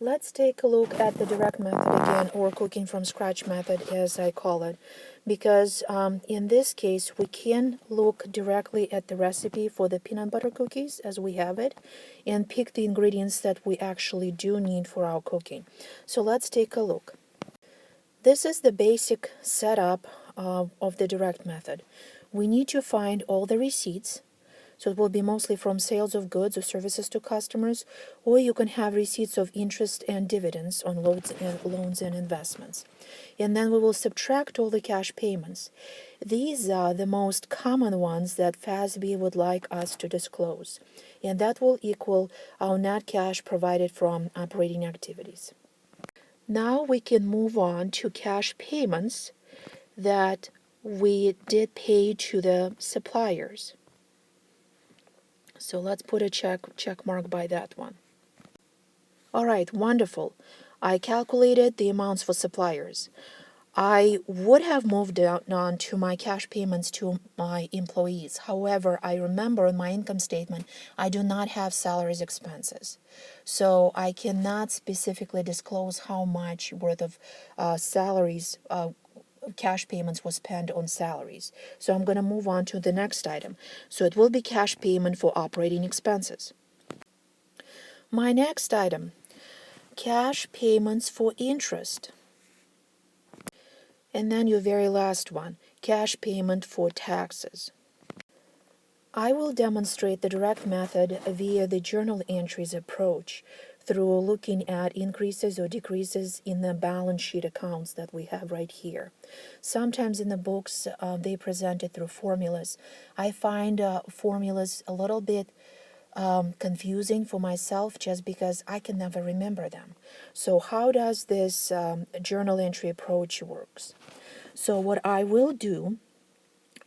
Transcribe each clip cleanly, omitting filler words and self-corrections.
Let's take a look at the direct method again, or cooking from scratch method as I call it, because in this case we can look directly at the recipe for the peanut butter cookies as we have it and pick the ingredients that we actually do need for our cooking. So let's take a look. This is the basic setup of the direct method. We need to find all the receipts. So it will be mostly from sales of goods or services to customers, or you can have receipts of interest and dividends on loans and investments. And then we will subtract all the cash payments. These are the most common ones that FASB would like us to disclose, and that will equal our net cash provided from operating activities. Now we can move on to cash payments that we did pay to the suppliers. So let's put a check mark by that one. All right, wonderful. I calculated the amounts for suppliers. I would have moved on to my cash payments to my employees. However, I remember in my income statement, I do not have salaries expenses. So I cannot specifically disclose how much worth of salaries cash payments was spent on salaries. So I'm going to move on to the next item. So it will be cash payment for operating expenses. My next item, cash payments for interest. And then your very last one, cash payment for taxes. I will demonstrate the direct method via the journal entries approach through looking at increases or decreases in the balance sheet accounts that we have right here. Sometimes in the books they present it through formulas. I find formulas a little bit confusing for myself just because I can never remember them. So how does this journal entry approach works? So what I will do,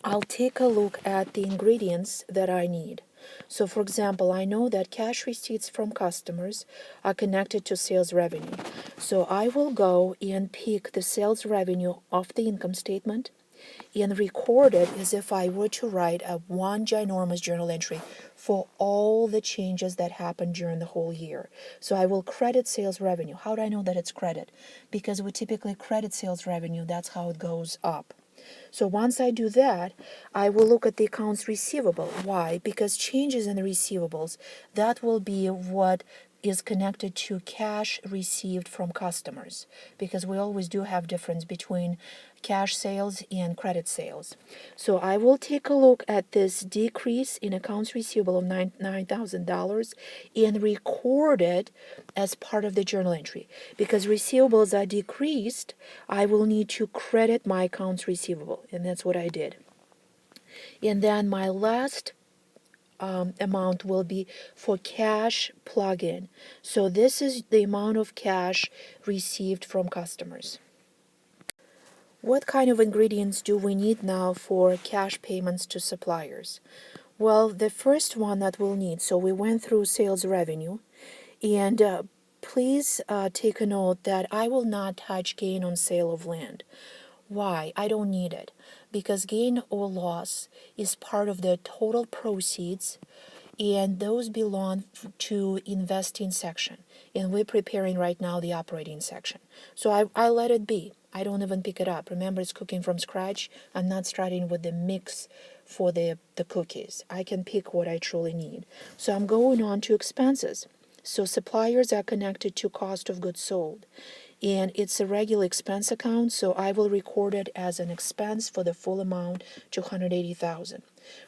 I'll take a look at the ingredients that I need. So for example, I know that cash receipts from customers are connected to sales revenue. So I will go and pick the sales revenue off the income statement and record it as if I were to write a one ginormous journal entry for all the changes that happened during the whole year. So I will credit sales revenue. How do I know that it's credit? Because we typically credit sales revenue. That's how it goes up. So once I do that, I will look at the accounts receivable. Why? Because changes in the receivables, that will be what is connected to cash received from customers, because we always do have difference between cash sales and credit sales. So I will take a look at this decrease in accounts receivable of $9,000 and record it as part of the journal entry. Because receivables are decreased, I will need to credit my accounts receivable, and that's what I did. And then my last amount will be for cash plug-in. So this is the amount of cash received from customers. What kind of ingredients do we need now for cash payments to suppliers? Well, the first one that we'll need, so we went through sales revenue, and please take a note that I will not touch gain on sale of land. Why? I don't need it, because gain or loss is part of the total proceeds, and those belong to investing section, and we're preparing right now the operating section. So I let it be. I don't even pick it up. Remember, it's cooking from scratch. I'm not starting with the mix for the cookies. I can pick what I truly need. So I'm going on to expenses. So suppliers are connected to cost of goods sold, and it's a regular expense account, so I will record it as an expense for the full amount, $280,000.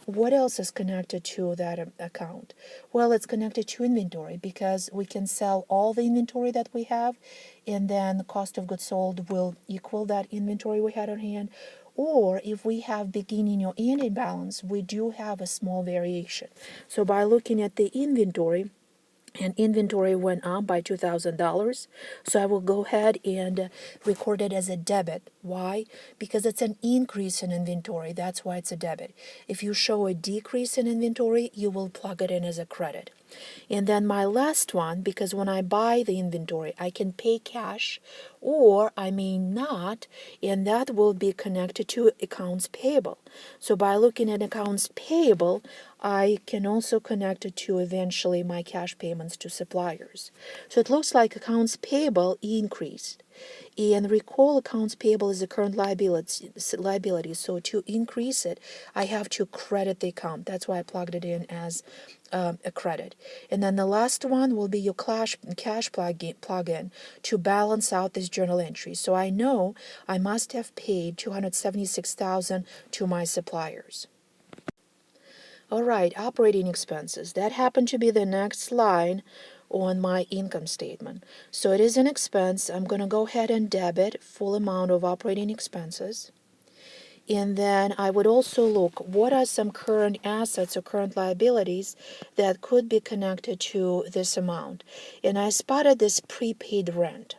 What else is connected to that account? Well, it's connected to inventory, because we can sell all the inventory that we have, and then the cost of goods sold will equal that inventory we had on hand. Or if we have beginning or ending balance, we do have a small variation. So by looking at the inventory, and inventory went up by $2,000, so I will go ahead and record it as a debit. Why? Because it's an increase in inventory. That's why it's a debit. If you show a decrease in inventory, you will plug it in as a credit. And then my last one, because when I buy the inventory, I can pay cash or I may not, and that will be connected to accounts payable. So by looking at accounts payable, I can also connect it to eventually my cash payments to suppliers. So it looks like accounts payable increased. And recall, accounts payable is a current liability. So to increase it, I have to credit the account. That's why I plugged it in as a credit. And then the last one will be your cash plug-in to balance out this journal entry. So I know I must have paid $276,000 to my suppliers. All right, operating expenses. That happened to be the next line on my income statement. So it is an expense. I'm going to go ahead and debit full amount of operating expenses. And then I would also look what are some current assets or current liabilities that could be connected to this amount. And I spotted this prepaid rent.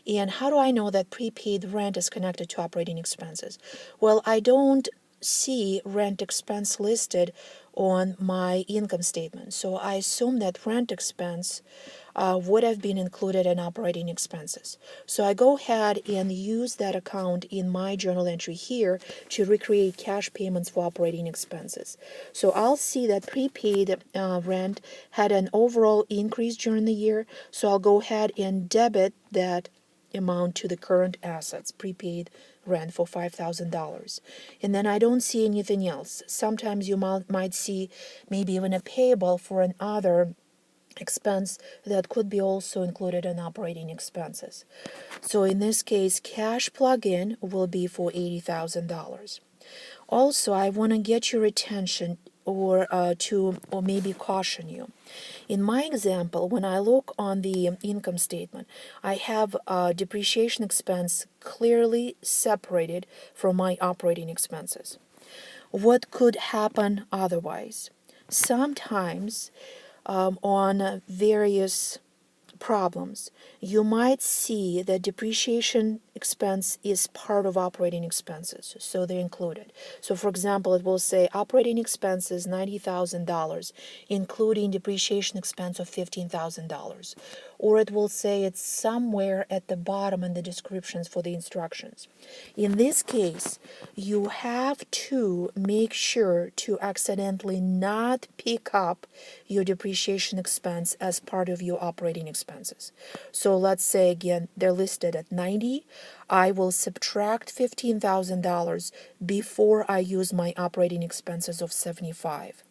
And how do I know that prepaid rent is connected to operating expenses? Well, I don't see rent expense listed on my income statement. So I assume that rent expense would have been included in operating expenses. So I go ahead and use that account in my journal entry here to recreate cash payments for operating expenses. So I'll see that prepaid rent had an overall increase during the year. So I'll go ahead and debit that amount to the current assets, prepaid rent for $5,000. And then I don't see anything else. Sometimes you might see maybe even a payable for another expense that could be also included in operating expenses. So in this case, cash plug-in will be for $80,000. Also, I want to get your attention or maybe caution you. In my example, when I look on the income statement, I have depreciation expense clearly separated from my operating expenses. What could happen otherwise? Sometimes on various problems, you might see that depreciation expense is part of operating expenses, so they're included. So for example, it will say operating expenses $90,000, including depreciation expense of $15,000. Or it will say it's somewhere at the bottom in the descriptions for the instructions. In this case, you have to make sure to accidentally not pick up your depreciation expense as part of your operating expenses. So let's say again, they're listed at 90. I will subtract $15,000 before I use my operating expenses of 75.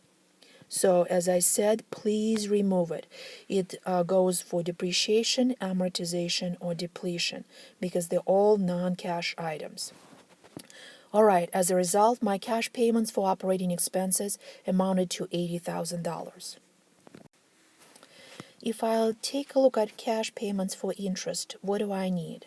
So as I said, please remove it. It goes for depreciation, amortization, or depletion because they're all non-cash items. All right, as a result, my cash payments for operating expenses amounted to $80,000. If I'll take a look at cash payments for interest, what do I need?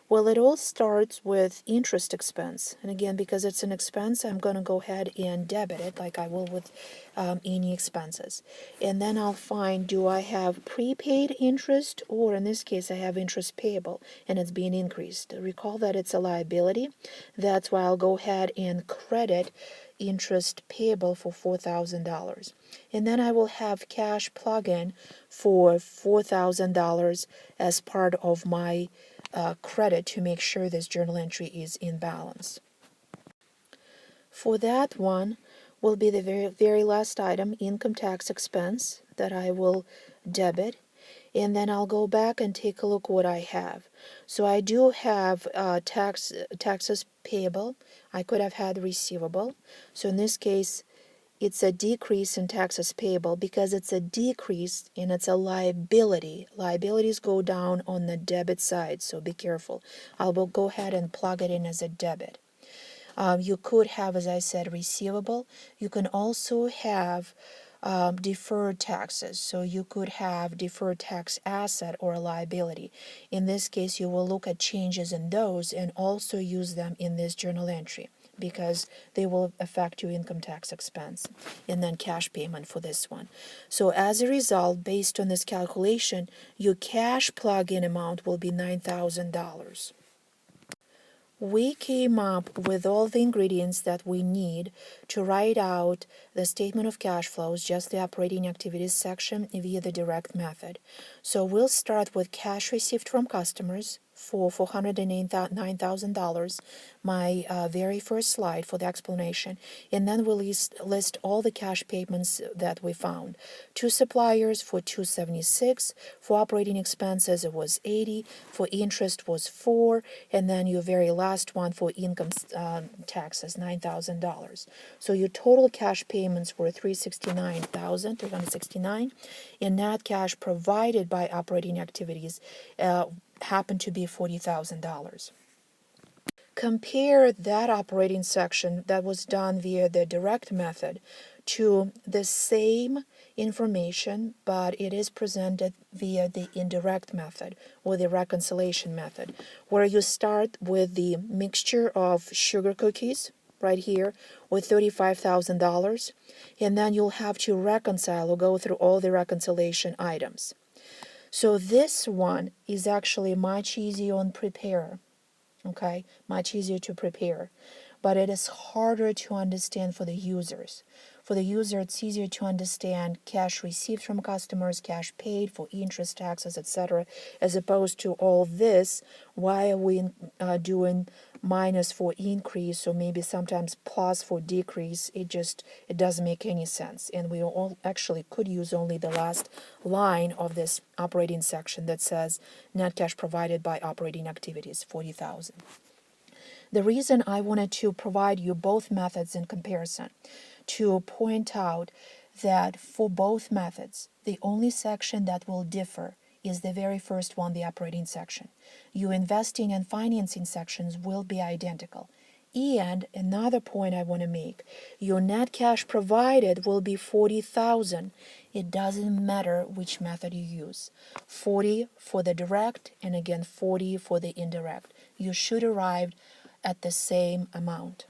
Well, it all starts with interest expense. And again, because it's an expense, I'm going to go ahead and debit it like I will with any expenses. And then I'll find, do I have prepaid interest, or in this case, I have interest payable and it's being increased. Recall that it's a liability. That's why I'll go ahead and credit interest payable for $4,000. And then I will have cash plug-in for $4,000 as part of my credit to make sure this journal entry is in balance. For that one will be the very last item, income tax expense, that I will debit. And then I'll go back and take a look what I have. So I do have taxes payable. I could have had receivable. So in this case, it's a decrease in taxes payable because it's a decrease and it's a liability. Liabilities go down on the debit side, so be careful. I will go ahead and plug it in as a debit. You could have, as I said, receivable. You can also have deferred taxes. So you could have deferred tax asset or a liability. In this case, you will look at changes in those and also use them in this journal entry because they will affect your income tax expense and then cash payment for this one. So as a result, based on this calculation, your cash plug-in amount will be $9,000. We came up with all the ingredients that we need to write out the statement of cash flows, just the operating activities section via the direct method. So we'll start with cash received from customers, for $409,000, my very first slide for the explanation, and then we'll list all the cash payments that we found. To suppliers for $276, for operating expenses it was $80, for interest was $4, and then your very last one for income taxes, $9,000. So your total cash payments were $369,369, and net cash provided by operating activities happened to be $40,000. Compare that operating section that was done via the direct method to the same information, but it is presented via the indirect method or the reconciliation method, where you start with the mixture of sugar cookies right here with $35,000, and then you'll have to reconcile or go through all the reconciliation items. So this one is actually much easier on prepare, okay? Much easier to prepare, but it is harder to understand for the users. For the user, it's easier to understand cash received from customers, cash paid for interest, taxes, etc., as opposed to all this. Why are we doing minus for increase or maybe sometimes plus for decrease? It doesn't make any sense. And we all actually could use only the last line of this operating section that says net cash provided by operating activities, $40,000. The reason I wanted to provide you both methods in comparison, to point out that for both methods, the only section that will differ is the very first one, the operating section. Your investing and financing sections will be identical. And another point I want to make, your net cash provided will be $40,000. It doesn't matter which method you use. 40 for the direct and again 40 for the indirect. You should arrive at the same amount.